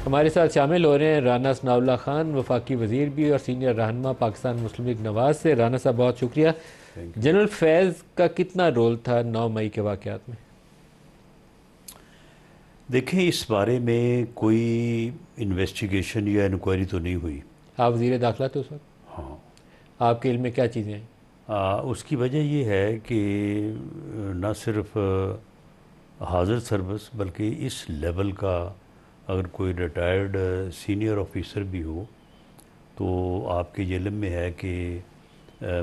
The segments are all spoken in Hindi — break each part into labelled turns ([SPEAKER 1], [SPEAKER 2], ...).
[SPEAKER 1] हमारे साथ शामिल हो रहे हैं राना सनाउल्लाह खान, वफाकी वज़ीर भी और सीनियर रहनुमा पाकिस्तान मुस्लिम लीग नवाज से। राना साहब बहुत शुक्रिया। जनरल फैज़ का कितना रोल था 9 मई के वाक़यात में?
[SPEAKER 2] देखें, इस बारे में कोई इन्वेस्टिगेशन या इंक्वायरी तो नहीं हुई।
[SPEAKER 1] आप वज़ीर दाखिला थे उस वक्त,
[SPEAKER 2] हाँ।
[SPEAKER 1] आपके इल्म में क्या चीज़ें हैं?
[SPEAKER 2] उसकी वजह ये है कि न सिर्फ हाज़र सर्विस बल्कि इस लेवल का अगर कोई रिटायर्ड सीनियर ऑफिसर भी हो तो आपके इल्म में है कि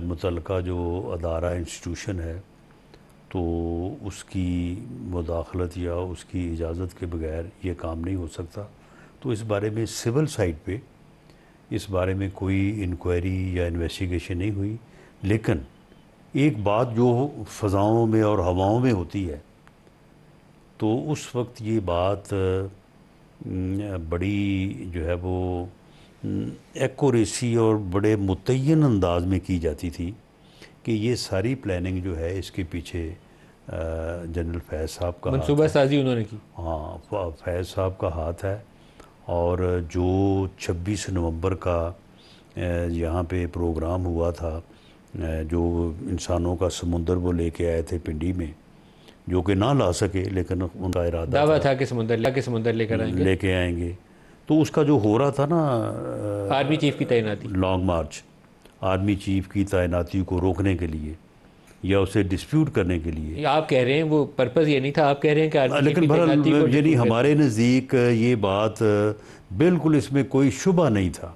[SPEAKER 2] मुतल्लिका जो अदारा इंस्टीट्यूशन है तो उसकी मुदाखलत या उसकी इजाज़त के बगैर ये काम नहीं हो सकता। तो इस बारे में सिविल साइड पे इस बारे में कोई इंक्वायरी या इन्वेस्टिगेशन नहीं हुई। लेकिन एक बात जो फ़ज़ाओं में और हवाओं में होती है तो उस वक्त ये बात बड़ी जो है वो एक्यूरेसी और बड़े मुतय्यन अंदाज में की जाती थी कि ये सारी प्लानिंग जो है इसके पीछे जनरल फैज़ साहब का
[SPEAKER 1] मनसूबा साजी उन्होंने की।
[SPEAKER 2] हाँ, फैज़ साहब का हाथ है। और जो 26 नवंबर का यहाँ पे प्रोग्राम हुआ था, जो इंसानों का समुंदर वो लेके आए थे पिंडी में, जो कि ना ला सके लेकिन उनका इरादा
[SPEAKER 1] दावा था कि समुंदर लेके आएंगे।
[SPEAKER 2] तो उसका जो हो रहा था ना,
[SPEAKER 1] आर्मी चीफ की तैनाती,
[SPEAKER 2] लॉन्ग मार्च, आर्मी चीफ की तैनाती को रोकने के लिए या उसे डिस्प्यूट करने के लिए।
[SPEAKER 1] आप कह रहे हैं वो पर्पज़ ये नहीं था, आप कह रहे हैं कि आर्मी
[SPEAKER 2] लेकिन बहरहाल यानी हमारे नज़दीक ये बात बिल्कुल, इसमें कोई शुबा नहीं था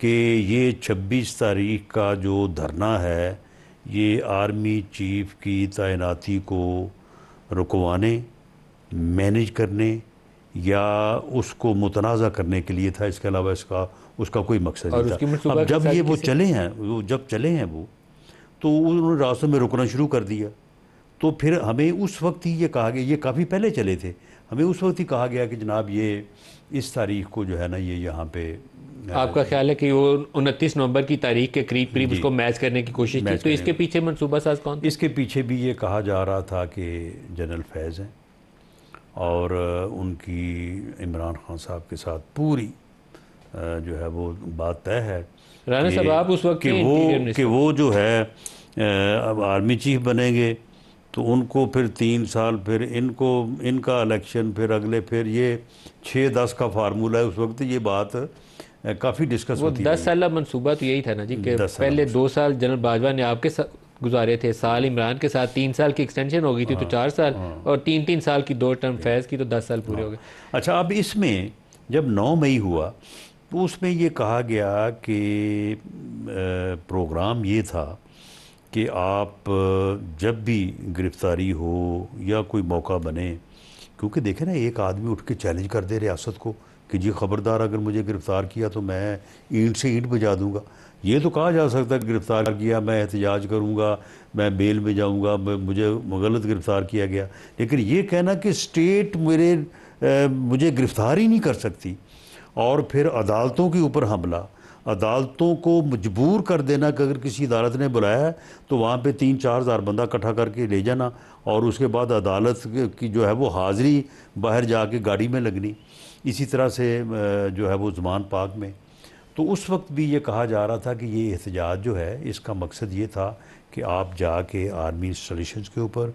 [SPEAKER 2] कि ये 26 तारीख का जो धरना है ये आर्मी चीफ की तैनाती को रुकवाने, मैनेज करने या उसको मुतनाज़ा करने के लिए था। इसके अलावा उसका कोई मकसद नहीं था। अब जब ये वो चले हैं वो तो उन्होंने रास्तों में रुकना शुरू कर दिया। तो फिर हमें उस वक्त ही ये कहा गया, ये काफ़ी पहले चले थे, हमें उस वक्त ही कहा गया कि जनाब ये इस तारीख को जो है ना ये यहाँ पे।
[SPEAKER 1] आपका ख्याल है कि वो 29 नवंबर की तारीख के करीब उसको मैच करने की कोशिश की? तो इसके पीछे मनसूबा साज कौन था?
[SPEAKER 2] इसके पीछे भी ये कहा जा रहा था कि जनरल फैज़ हैं और उनकी इमरान खान साहब के साथ पूरी जो है वो बात तय है।
[SPEAKER 1] राना साहब, आप उस वक्त
[SPEAKER 2] कि वो जो है अब आर्मी चीफ बनेंगे तो उनको फिर 3 साल, फिर इनका इलेक्शन, फिर अगले, फिर ये 6-10 का फार्मूला है। उस वक्त ये बात काफ़ी डिस्कस होती है।
[SPEAKER 1] 10 साल मनसूबा तो यही था ना जी, कि पहले 2 साल जनरल बाजवा ने आपके साथ गुजारे थे, साल इमरान के साथ, 3 साल की एक्सटेंशन हो गई थी तो 4 साल, और 3-3 साल की 2 टर्म फैज़ की तो 10 साल पूरे हो गए।
[SPEAKER 2] अच्छा, अब इसमें जब 9 मई हुआ तो उसमें ये कहा गया कि प्रोग्राम ये था कि आप जब भी गिरफ्तारी हो या कोई मौका बने, क्योंकि देखें ना, एक आदमी उठ के चैलेंज कर दे रियासत को कि जी खबरदार, अगर मुझे गिरफ़्तार किया तो मैं ईंट से ईंट बजा दूंगा। ये तो कहा जा सकता है गिरफ़्तार किया, मैं एहतजाज करूंगा, मैं बेल में जाऊंगा, मुझे गलत गिरफ़्तार किया गया। लेकिन ये कहना कि स्टेट मुझे गिरफ़्तार ही नहीं कर सकती, और फिर अदालतों के ऊपर हमला, अदालतों को मजबूर कर देना कि अगर किसी अदालत ने बुलाया है तो वहाँ पे 3-4 हज़ार बंदा इकट्ठा करके ले जाना, और उसके बाद अदालत की जो है वो हाज़िरी बाहर जाके गाड़ी में लगनी। इसी तरह से जो है वो ज़मान पाक में। तो उस वक्त भी ये कहा जा रहा था कि ये एहतजाज जो है इसका मकसद ये था कि आप जाके आर्मी इंस्टॉलेशंस के ऊपर,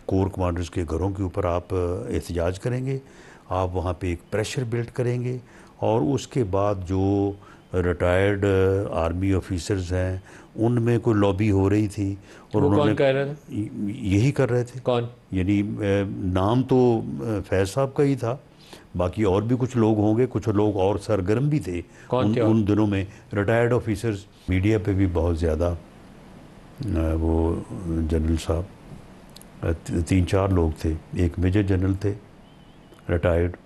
[SPEAKER 2] कोर कमांडर्स के घरों के ऊपर आप एहतजाज करेंगे, आप वहाँ पे एक प्रेशर बिल्ड करेंगे, और उसके बाद जो रिटायर्ड आर्मी ऑफिसर्स हैं उनमें कोई लॉबी हो रही थी, और
[SPEAKER 1] उन्होंने
[SPEAKER 2] यही कर रहे थे।
[SPEAKER 1] कौन?
[SPEAKER 2] यानी नाम तो फैज़ साहब का ही था, बाकी और भी कुछ लोग होंगे, कुछ लोग और सरगर्म भी थे उन दिनों में, रिटायर्ड ऑफिसर्स। मीडिया पे भी बहुत ज़्यादा वो जनरल साहब 3-4 लोग थे, एक मेजर जनरल थे रिटायर्ड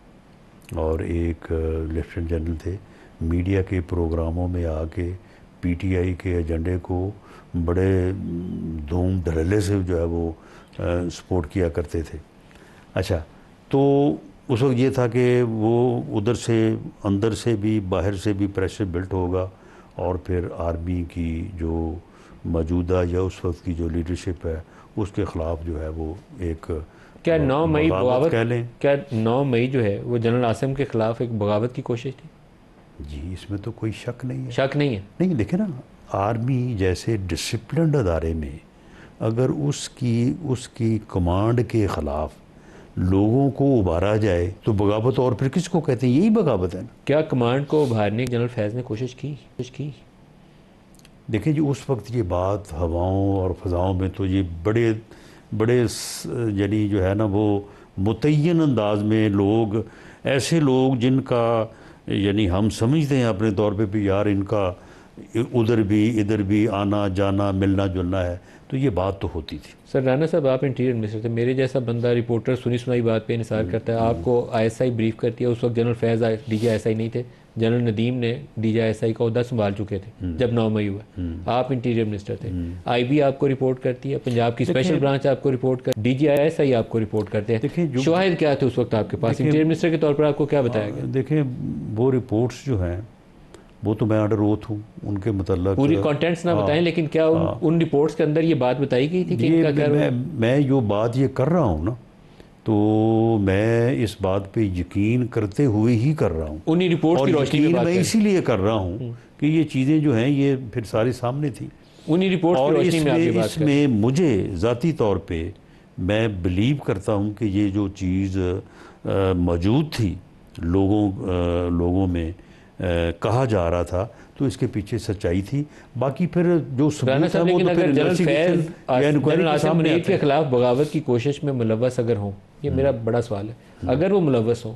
[SPEAKER 2] और एक लेफ्टिनेंट जनरल थे, मीडिया के प्रोग्रामों में आके पीटीआई के एजेंडे को बड़े धूम धड़ल्ले से जो है वो सपोर्ट किया करते थे। अच्छा, तो उस वक्त ये था कि वो उधर से, अंदर से भी बाहर से भी प्रेशर बिल्ट होगा, और फिर आर्मी की जो मौजूदा या उस वक्त की जो लीडरशिप है उसके ख़िलाफ़ जो है वो एक
[SPEAKER 1] क्या 9 मई बगावत
[SPEAKER 2] कह लें।
[SPEAKER 1] क्या 9 मई जो है वो जनरल आसिम के खिलाफ एक बगावत की कोशिश थी?
[SPEAKER 2] जी, इसमें तो कोई शक नहीं है।
[SPEAKER 1] शक नहीं है।
[SPEAKER 2] नहीं, देखे ना, आर्मी जैसे डिसिप्लिन्ड अदारे में अगर उसकी उसकी कमांड के ख़िलाफ़ लोगों को उभारा जाए तो बगावत, और फिर किसको कहते हैं? यही बगावत है ना।
[SPEAKER 1] क्या कमांड को उभारने की जनरल फैज़ ने कोशिश की?
[SPEAKER 2] देखें जी, उस वक्त ये बात हवाओं और फ़ज़ाओं में तो ये बड़े बड़े यानी जो है ना वो मुतय्यन अंदाज में लोग, ऐसे लोग जिनका यानी हम समझते हैं अपने तौर पे भी यार इनका उधर भी इधर भी आना जाना मिलना जुलना है, तो ये बात तो होती थी।
[SPEAKER 1] सर राना साहब, आप इंटीरियर मिनिस्टर थे, मेरे जैसा बंदा रिपोर्टर सुनी सुनाई बात पे इंसार करता है, आपको आईएसआई ब्रीफ करती है। उस वक्त जनरल फैज़ DGI नहीं थे, जनरल नदीम ने DGI का ओहदा संभाल चुके थे जब 9 मई हुआ। आप इंटीरियर मिनिस्टर थे, IB आपको रिपोर्ट करती है, पंजाब की स्पेशल ब्रांच आपको रिपोर्ट कर, DGI आपको रिपोर्ट करते हैं। शवाहिद क्या थे उस वक्त आपके पास? इंटीरियर मिनिस्टर के तौर पर आपको क्या बताया गया?
[SPEAKER 2] देखें, वो रिपोर्ट्स जो हैं वो तो मैं अंडर ओथ हूँ, उनके मतलब
[SPEAKER 1] पूरी कंटेंट्स ना बताएं, लेकिन क्या उन रिपोर्ट्स के अंदर ये बात बताई गई थी कि इनका क्या
[SPEAKER 2] मैं जो बात ये कर रहा हूँ ना, तो मैं इस बात पे यकीन करते हुए ही कर रहा हूँ।
[SPEAKER 1] उन्हीं रिपोर्ट्स की रोशनी में
[SPEAKER 2] मैं इसीलिए कर रहा हूँ कि ये चीज़ें जो हैं ये फिर सारी सामने थी,
[SPEAKER 1] उन्हीं रिपोर्ट्स की रोशनी में आपकी बात कर।
[SPEAKER 2] इसमें मुझे ज़ाती तौर पे मैं बिलीव करता हूँ कि ये जो चीज़ मौजूद थी लोगों में कहा जा रहा था, तो इसके पीछे सच्चाई थी। बाकी फिर जो सबूत है वो तो फिर
[SPEAKER 1] जनरल आसिम मुनीर के खिलाफ बगावत की कोशिश में मुलव्वस अगर हों, ये मेरा बड़ा सवाल है, अगर वो मुलव्वस हों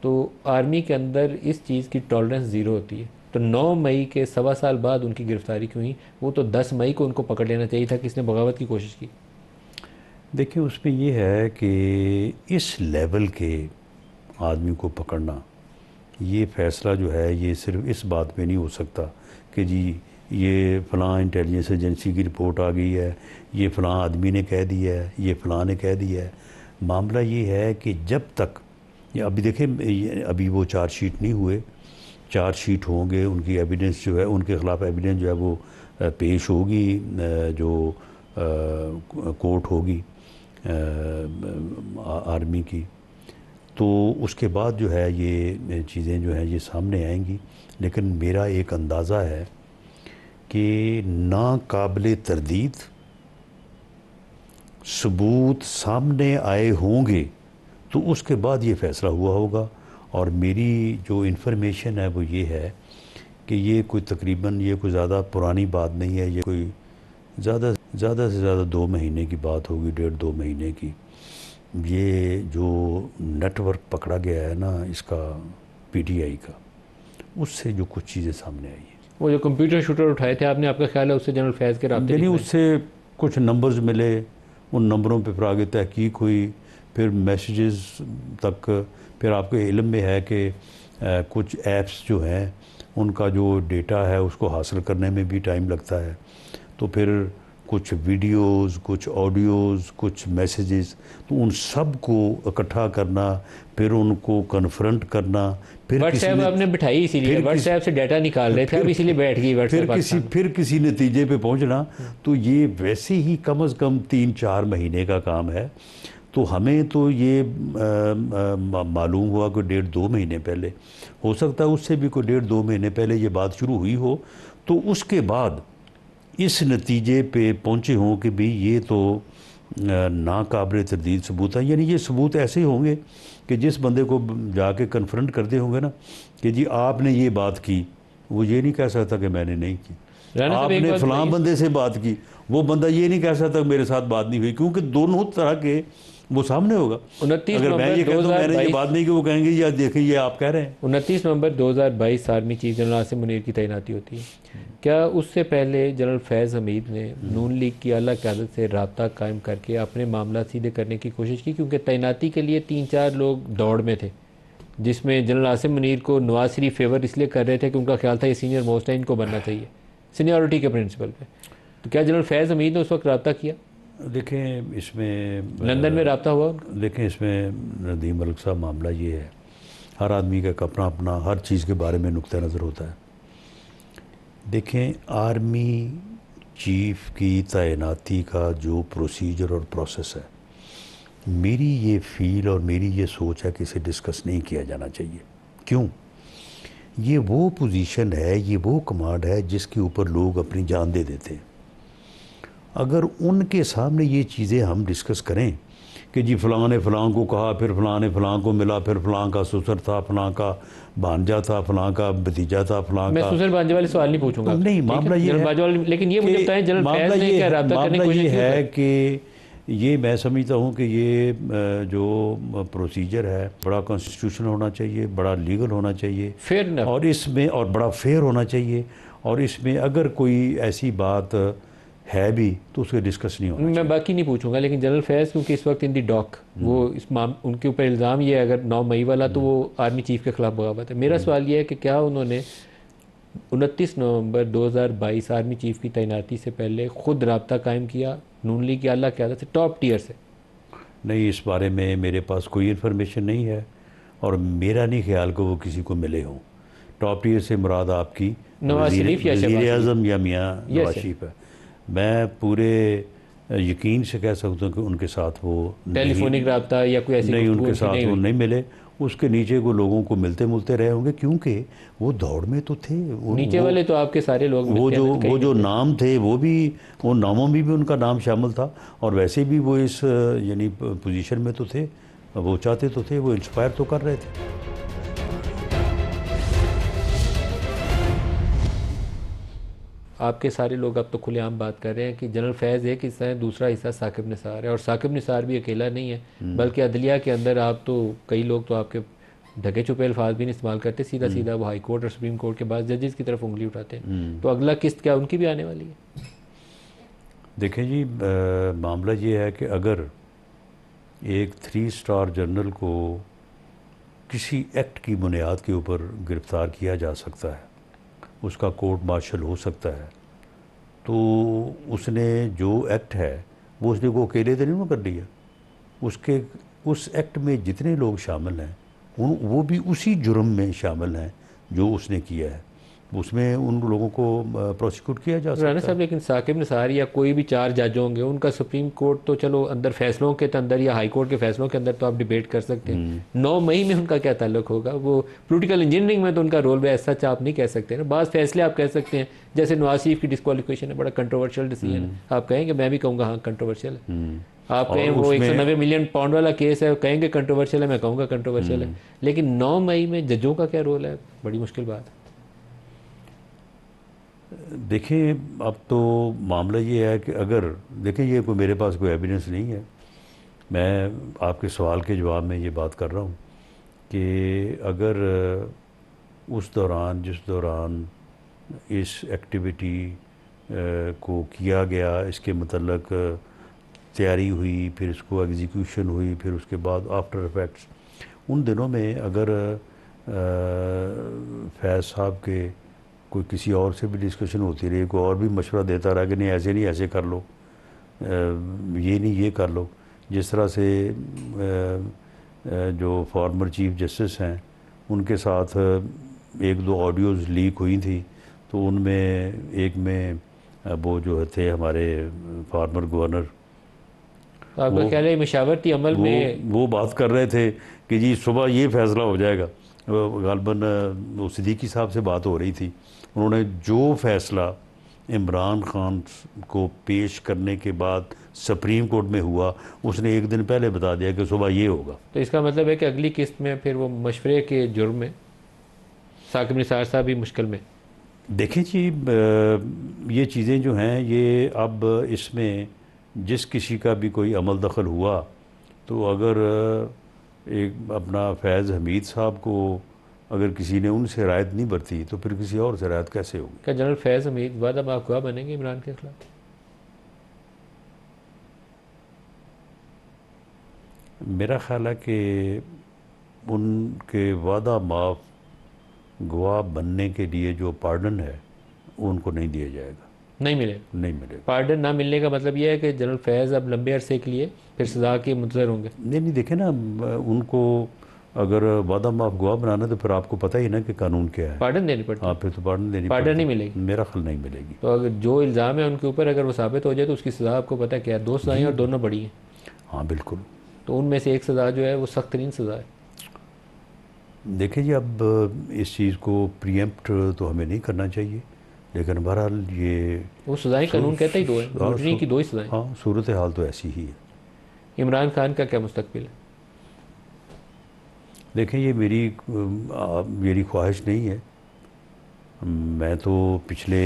[SPEAKER 1] तो आर्मी के अंदर इस चीज़ की टॉलरेंस ज़ीरो होती है, तो 9 मई के 1.25 साल बाद उनकी गिरफ्तारी क्यों हुई? वो तो 10 मई को उनको पकड़ लेना चाहिए था कि इसने बगावत की कोशिश की।
[SPEAKER 2] देखिए, उसमें ये है कि इस लेवल के आदमी को पकड़ना, ये फ़ैसला जो है ये सिर्फ इस बात पे नहीं हो सकता कि जी ये फ़लाँ इंटेलिजेंस एजेंसी की रिपोर्ट आ गई है, ये फ़लाँ आदमी ने कह दिया है, ये फ़लाँ ने कह दिया है। मामला ये है कि जब तक ये अभी देखें, अभी वो चार्जशीट नहीं हुए, चार्जशीट होंगे, उनकी एविडेंस जो है, उनके ख़िलाफ़ एविडेंस जो है वो पेश होगी, जो कोर्ट होगी आर्मी की, तो उसके बाद जो है ये चीज़ें जो हैं ये सामने आएंगी। लेकिन मेरा एक अंदाज़ा है कि नाकाबिले तरदीद सबूत सामने आए होंगे तो उसके बाद ये फ़ैसला हुआ होगा। और मेरी जो इन्फॉर्मेशन है वो ये है कि ये कोई तकरीबन ये कोई ज़्यादा पुरानी बात नहीं है, ये कोई ज़्यादा से ज़्यादा 2 महीने की बात होगी, 1.5-2 महीने की। ये जो नेटवर्क पकड़ा गया है ना इसका PTI का, उससे जो कुछ चीज़ें सामने आई हैं,
[SPEAKER 1] वो जो कंप्यूटर शूटर उठाए थे आपने, आपका ख्याल है उससे जनरल फैज़ के राब्ते?
[SPEAKER 2] यानी उससे कुछ नंबर्स मिले, उन नंबरों पे फिर आगे तहकीक हुई, फिर मैसेजेस तक, फिर आपके इल्म में है कि कुछ ऐप्स जो हैं उनका जो डेटा है उसको हासिल करने में भी टाइम लगता है, तो फिर कुछ वीडियोस, कुछ ऑडियोज़, कुछ मैसेजेस, तो उन सब को इकट्ठा करना, फिर उनको कन्फ्रंट करना, फिर
[SPEAKER 1] व्हाट्सएप आपने बिठाई इसीलिए, व्हाट्सएप से डाटा निकाल रहे थे, अब इसीलिए बैठ गई व्हाट्सएप,
[SPEAKER 2] फिर किसी नतीजे पे पहुंचना, तो ये वैसे ही कम से कम 3-4 महीने का काम है। तो हमें तो ये मालूम हुआ कि 1.5-2 महीने पहले, हो सकता है उससे भी कोई 1.5-2 महीने पहले ये बात शुरू हुई हो, तो उसके बाद इस नतीजे पे पहुँचे हों कि भाई ये तो नाकाबिले तरदीद सबूत है। यानी ये सबूत ऐसे होंगे कि जिस बंदे को जाके कन्फ्रंट करते होंगे ना कि जी आपने ये बात की, वो ये नहीं कह सकता कि मैंने नहीं की। आपने फलां बंदे से बात की, वो बंदा ये नहीं कह सकता मेरे साथ बात नहीं हुई, क्योंकि दोनों तरह के वो सामने होगा।
[SPEAKER 1] 29
[SPEAKER 2] अगर मैं ये कहता हूं मैंने ये बात नहीं की, वो कहेंगे यार देखिए ये आप कह रहे हैं।
[SPEAKER 1] 29 नवंबर 2022 army chief general Asim Munir की तैनाती होती है। क्या उससे पहले जनरल फैज़ हमीद ने नून लीग की आला क़यादत से रब्ता कायम करके अपने मामला सीधे करने की कोशिश की? क्योंकि तैनाती के लिए 3-4 लोग दौड़ में थे, जिसमें जनरल आसिम मुनीर को नवाज शरीफ फेवर इसलिए कर रहे थे कि उनका ख्याल था ये सीनियर मोस्ट है, इनको बनना चाहिए सीनियरिटी के प्रिंसिपल पे। तो क्या जनरल फैज़ हमीद ने उस वक्त रब्ता किया?
[SPEAKER 2] देखें इसमें
[SPEAKER 1] लंदन में रब्ता हुआ?
[SPEAKER 2] देखें इसमें नदीम मलिक साहब, मामला ये है, हर आदमी का अपना अपना हर चीज़ के बारे में नुक्ता नज़र होता है। देखें, आर्मी चीफ की तैनाती का जो प्रोसीजर और प्रोसेस है मेरी ये फील और मेरी ये सोच है कि इसे डिस्कस नहीं किया जाना चाहिए। क्यों? ये वो पोजीशन है, ये वो कमांड है जिसके ऊपर लोग अपनी जान दे देते हैं। अगर उनके सामने ये चीज़ें हम डिस्कस करें कि जी फ़लाँ ने फ़लाँ को कहा, फिर फ़लाँ ने फ़लाँ को मिला, फिर फ़लाँ का ससुर था, फ़लाँ का भांजा था, फ़लाँ का भतीजा था, फ़लाँ
[SPEAKER 1] मैं
[SPEAKER 2] का।
[SPEAKER 1] ससुर भांजे वाले सवाल नहीं पूछूंगा आपसे,
[SPEAKER 2] नहीं,
[SPEAKER 1] ठीक है?
[SPEAKER 2] मामला ये
[SPEAKER 1] जनरल
[SPEAKER 2] है
[SPEAKER 1] बाजवा वाले, लेकिन ये मुझे बताएं जनरल
[SPEAKER 2] मामला
[SPEAKER 1] फैज़ ने
[SPEAKER 2] ये
[SPEAKER 1] क्या
[SPEAKER 2] है
[SPEAKER 1] रब्ता करने की
[SPEAKER 2] मामला
[SPEAKER 1] कोशिश
[SPEAKER 2] ये
[SPEAKER 1] क्यों
[SPEAKER 2] है
[SPEAKER 1] कर?
[SPEAKER 2] कि ये मैं समझता हूँ कि ये जो प्रोसीजर है बड़ा कॉन्स्टिट्यूशन होना चाहिए, बड़ा लीगल होना चाहिए,
[SPEAKER 1] फेयर इनफ।
[SPEAKER 2] और इसमें और बड़ा फेयर होना चाहिए, और इसमें अगर कोई ऐसी बात है भी तो उसे डिस्कस नहीं होना
[SPEAKER 1] मैं बाकी नहीं पूछूंगा, लेकिन जनरल फैज़ क्योंकि इस वक्त इन दी डॉक, वो इस उनके ऊपर इल्ज़ाम ये है अगर 9 मई वाला तो वो आर्मी चीफ के खिलाफ बगावत है। मेरा सवाल ये है कि क्या उन्होंने 29 नवंबर 2022 आर्मी चीफ की तैनाती से पहले खुद रब्ता कायम किया नून लीग की आला क़यादत से, टॉप टियर से?
[SPEAKER 2] नहीं, इस बारे में मेरे पास कोई इन्फॉर्मेशन नहीं है, और मेरा नहीं ख्याल कि वो किसी को मिले हों। टॉप टियर से मुराद आपकी
[SPEAKER 1] नवाज शरीफ या शहबाज
[SPEAKER 2] वज़ीर
[SPEAKER 1] शरीफ?
[SPEAKER 2] आज़म या मियाँ
[SPEAKER 1] Yes,
[SPEAKER 2] नवाज
[SPEAKER 1] sir.
[SPEAKER 2] शरीफ है। मैं पूरे यकीन से कह सकता हूँ कि उनके साथ वो
[SPEAKER 1] टेलीफोनिक रब्ता या कोई ऐसी
[SPEAKER 2] नहीं,
[SPEAKER 1] गुफ्तगू
[SPEAKER 2] उनके
[SPEAKER 1] उनकी
[SPEAKER 2] साथ
[SPEAKER 1] नहीं
[SPEAKER 2] वो
[SPEAKER 1] हुई?
[SPEAKER 2] नहीं मिले। उसके नीचे को लोगों को मिलते मिलते रहे होंगे, क्योंकि वो दौड़ में तो थे।
[SPEAKER 1] नीचे वाले तो आपके सारे लोग
[SPEAKER 2] वो
[SPEAKER 1] मिलते हैं, कहीं
[SPEAKER 2] जो
[SPEAKER 1] मिलते हैं।
[SPEAKER 2] नाम थे वो भी, वो नामों में भी उनका नाम शामिल था, और वैसे भी वो इस यानी पोजीशन में तो थे, वो चाहते तो थे, वो इंस्पायर तो कर रहे थे।
[SPEAKER 1] आपके सारे लोग अब तो खुलेआम बात कर रहे हैं कि जनरल फैज़ एक हिस्सा है, दूसरा हिस्सा साकिब निसार है, और साकिब निसार भी अकेला नहीं है, बल्कि अदलिया के अंदर आप तो कई लोग तो आपके ढके छुपे अल्फाज भी नहीं इस्तेमाल करते, सीधा सीधा वो हाई कोर्ट और सुप्रीम कोर्ट के बाद जजेस की तरफ उंगली उठाते हैं। तो अगला किस्त क्या उनकी भी आने वाली है?
[SPEAKER 2] देखें जी, मामला ये है कि अगर एक 3 स्टार जनरल को किसी एक्ट की बुनियाद के ऊपर गिरफ़्तार किया जा सकता है, उसका कोर्ट मार्शल हो सकता है, तो उसने जो एक्ट है वो उसने को अकेले तो नहीं ना कर लिया। उसके उस एक्ट में जितने लोग शामिल हैं वो भी उसी जुर्म में शामिल हैं जो उसने किया है, उसमें उन लोगों को प्रोसिक्यूट किया जा सकता
[SPEAKER 1] राना
[SPEAKER 2] है।
[SPEAKER 1] साहब, लेकिन साकिब निसार या कोई भी 4 जज होंगे, उनका सुप्रीम कोर्ट तो चलो अंदर फैसलों के अंदर या हाई कोर्ट के फैसलों के अंदर तो आप डिबेट कर सकते हैं, 9 मई में उनका क्या ताल्लुक होगा? वो पॉलिटिकल इंजीनियरिंग में तो उनका रोल भी ऐसा आप नहीं कह सकते ना। बाज़ फैसले आप कह सकते हैं, जैसे नवाज शरीफ की डिस्क्वालिफिकेशन है, बड़ा कंट्रोवर्शियल डिसीजन है, आप कहेंगे, मैं भी कहूँगा हाँ कंट्रोवर्शियल है। आप कहें वो 190 मिलियन पाउंड वाला केस है, कहेंगे कंट्रोवर्शियल है, मैं कहूँगा कंट्रोवर्शियल है, लेकिन 9 मई में जजों का क्या रोल है? बड़ी मुश्किल बात है।
[SPEAKER 2] देखिए, अब तो मामला ये है कि अगर देखिए, ये कोई मेरे पास कोई एविडेंस नहीं है, मैं आपके सवाल के जवाब में ये बात कर रहा हूँ कि अगर उस दौरान जिस दौरान इस एक्टिविटी को किया गया, इसके मतलब तैयारी हुई, फिर इसको एग्जीक्यूशन हुई, फिर उसके बाद आफ्टर इफेक्ट्स, उन दिनों में अगर फैज़ साहब के कोई किसी और से भी डिस्कशन होती रही, कोई और भी मशवरा देता रहा कि नहीं ऐसे नहीं ऐसे कर लो, ये नहीं ये कर लो, जिस तरह से जो फॉर्मर चीफ जस्टिस हैं उनके साथ 1-2 ऑडियोज़ लीक हुई थी, तो उनमें एक में वो जो थे हमारे फॉर्मर गवर्नर,
[SPEAKER 1] आपका ख्याल है मशावरती अमल में
[SPEAKER 2] वो बात कर रहे थे कि जी सुबह ये फैसला हो जाएगा। गालबन वो सिद्दीकी साहब से बात हो रही थी, उन्होंने जो फैसला इमरान खान को पेश करने के बाद सुप्रीम कोर्ट में हुआ, उसने एक दिन पहले बता दिया कि सुबह ये होगा।
[SPEAKER 1] तो इसका मतलब है कि अगली किस्त में फिर वो मशवरे के जुर्म में साकिब निसार साहब भी मुश्किल में।
[SPEAKER 2] देखें जी, ये चीज़ें जो हैं ये अब इसमें जिस किसी का भी कोई अमल दखल हुआ, तो अगर एक अपना फैज़ हमीद साहब को अगर किसी ने उनसे रायत नहीं बरती, तो फिर किसी और से रायत कैसे होगी?
[SPEAKER 1] क्या जनरल फैज़ हमीद वादा माफ़ बनेंगे इमरान के खिलाफ?
[SPEAKER 2] मेरा ख्याल है कि उनके वादा माफ़ गवाह बनने के लिए जो पार्डन है वो उनको नहीं दिया जाएगा,
[SPEAKER 1] नहीं मिलेगा।
[SPEAKER 2] नहीं मिलेगा।
[SPEAKER 1] पार्डन ना मिलने का मतलब यह है कि जनरल फैज़ अब लंबे अरसे के लिए फिर सज़ा के मुंतज़र होंगे।
[SPEAKER 2] नहीं, देखें ना, उनको अगर वादा माफ गवाह बनाना तो फिर आपको पता ही ना कि कानून क्या है।
[SPEAKER 1] पार्डन देनी पड़ती है।
[SPEAKER 2] हाँ, फिर तो पार्डन देनी
[SPEAKER 1] पार्डन नहीं मिलेगी,
[SPEAKER 2] मेरा ख्याल नहीं मिलेगी।
[SPEAKER 1] तो अगर जो इल्ज़ाम है उनके ऊपर अगर वो साबित हो जाए तो उसकी सज़ा आपको पता क्या है, 2 सज़ाएँ और दोनों बड़ी हैं।
[SPEAKER 2] हाँ बिल्कुल।
[SPEAKER 1] तो उनमें से एक सज़ा जो है वो सख्त तरीन सज़ा है।
[SPEAKER 2] देखिए जी, अब इस चीज़ को प्रीएम्प्ट तो हमें नहीं करना चाहिए, लेकिन बहरहाल ये
[SPEAKER 1] वो सज़ाएँ कानून कहता ही दो है, ज़रूरी नहीं कि दो ही सज़ाएँ।
[SPEAKER 2] हाँ, सूरत हाल तो ऐसी ही है।
[SPEAKER 1] इमरान खान का क्या मुस्तकबिल है?
[SPEAKER 2] देखें, ये मेरी ख्वाहिश नहीं है। मैं तो पिछले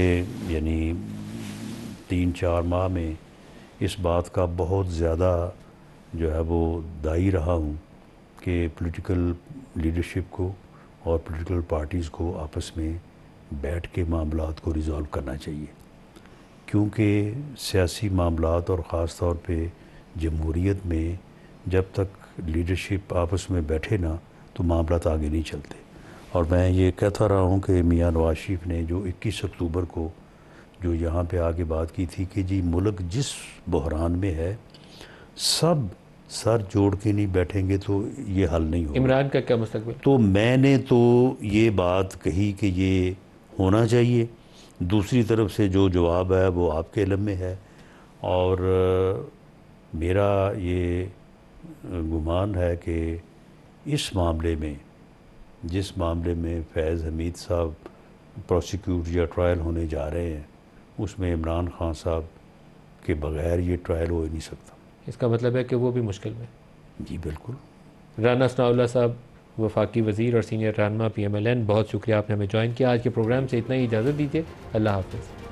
[SPEAKER 2] यानी 3-4 माह में इस बात का बहुत ज़्यादा जो है वो दाई रहा हूँ कि पॉलिटिकल लीडरशिप को और पॉलिटिकल पार्टीज़ को आपस में बैठ के मामलात को रिज़ॉल्व करना चाहिए, क्योंकि सियासी मामलात और ख़ास तौर पे जमहूरियत में जब तक लीडरशिप आपस में बैठे ना तो मामलात आगे नहीं चलते। और मैं ये कहता रहा हूँ कि मियाँ नवाज शरीफ ने जो 21 अक्टूबर को जो यहाँ पे आके बात की थी कि जी मुल्क जिस बहरान में है, सब सर जोड़ के नहीं बैठेंगे तो ये हल नहीं होगा।
[SPEAKER 1] इमरान का क्या मुस्तकबिल?
[SPEAKER 2] तो मैंने तो ये बात कही कि ये होना चाहिए। दूसरी तरफ से जो जवाब है वो आपके इल्म में है, और मेरा ये गुमान है कि इस मामले में, जिस मामले में फैज़ हमीद साहब प्रोसिक्यूट या ट्रायल होने जा रहे हैं, उसमें इमरान खान साहब के बग़ैर ये ट्रायल हो ही नहीं सकता।
[SPEAKER 1] इसका मतलब है कि वो भी मुश्किल में?
[SPEAKER 2] जी बिल्कुल।
[SPEAKER 1] राना सनाउल्लाह साहब, वफाकी वज़ीर और सीनियर रहनुमा PMLN, बहुत शुक्रिया आपने हमें ज्वाइन किया। आज के प्रोग्राम से इतना ही, इजाज़त दीजिए। अल्लाह हाफ़िज़।